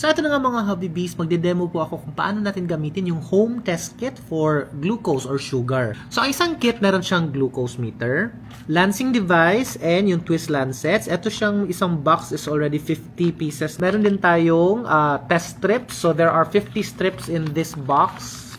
So ito na nga mga Hobby Bees, magde-demo po ako kung paano natin gamitin yung home test kit for glucose or sugar. So ang isang kit, meron siyang glucose meter, lancing device, and yung twist lancets. Ito siyang isang box is already 50 pieces. Meron din tayong test strips. So there are 50 strips in this box.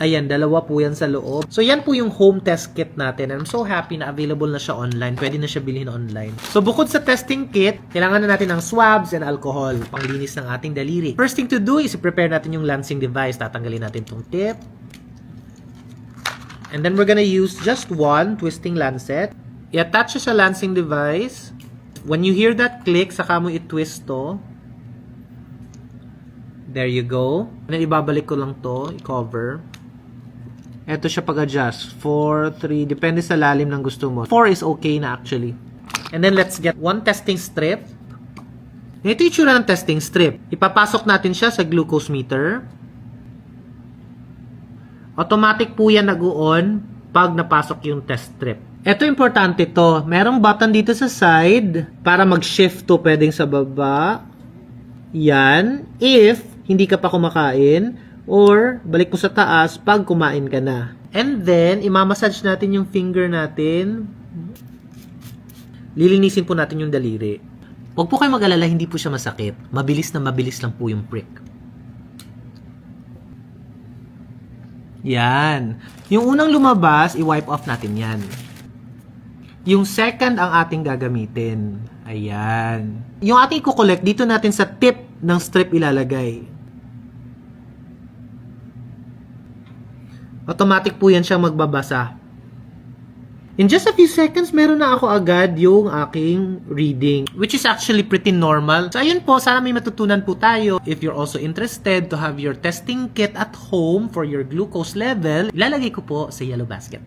Ayan, dalawa po yan sa loob. So, yan po yung home test kit natin. I'm so happy na available na siya online. Pwede na siya bilhin online. So, bukod sa testing kit, kailangan na natin ng swabs and alcohol. Panglinis ng ating daliri. First thing to do is i-prepare natin yung lancing device. Tatanggalin natin itong tip. And then, we're gonna use just one twisting lancet. I-attach siya sa lancing device. When you hear that click, saka mo i-twist to. There you go. And then, ibabalik ko lang to. I-cover. Ito siya pag-adjust. 4, 3, depende sa lalim ng gusto mo. 4 is okay na actually. And then let's get one testing strip. Ito yung itsura ng testing strip. Ipapasok natin siya sa glucose meter. Automatic po yan nag-on pag napasok yung test strip. Ito importante to. Merong button dito sa side para mag-shift to pwedeng sa baba. Yan. If hindi ka pa kumakain. Or, balik mo sa taas pag kumain ka na. And then, imamassage natin yung finger natin. Lilinisin po natin yung daliri. Huwag po kayo mag-alala, hindi po siya masakit. Mabilis na mabilis lang po yung prick. Yan. Yung unang lumabas, i-wipe off natin yan. Yung second ang ating gagamitin. Ayan. Yung ating i-collect, dito natin sa tip ng strip ilalagay. Automatic po yan siyang magbabasa. In just a few seconds, meron na ako agad yung aking reading, which is actually pretty normal. So, ayun po, sana may matutunan po tayo. If you're also interested to have your testing kit at home for your glucose level, ilalagay ko po sa yellow basket.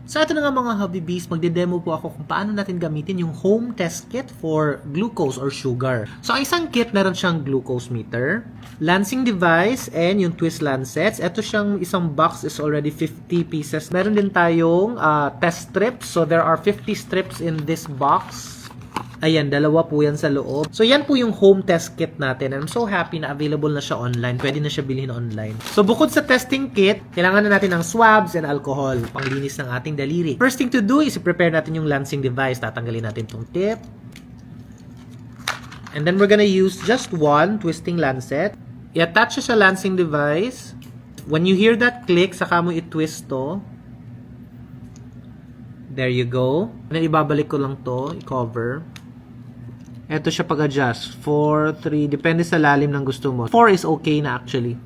So, ito na nga mga Hobby Bees, magde-demo po ako kung paano natin gamitin yung home test kit for glucose or sugar. So, ang isang kit, meron siyang glucose meter, lancing device, and yung twist lancets. Ito siyang isang box is already 50 pieces. Meron din tayong test strips. So, there are 50 strips in this box. Ayan, dalawa po yan sa loob. So, yan po yung home test kit natin. I'm so happy na available na siya online. Pwede na siya bilhin online. So, bukod sa testing kit, kailangan na natin ng swabs and alcohol. Panglinis ng ating daliri. First thing to do is i-prepare natin yung lancing device. Tatanggalin natin itong tip. And then, we're gonna use just one twisting lancet. I-attach siya sa lancing device. When you hear that click, saka mo i-twist to. There you go. And then, ibabalik ko lang to. I-cover. Ito siya pag-adjust. 4, 3, depende sa lalim ng gusto mo. 4 is okay na actually.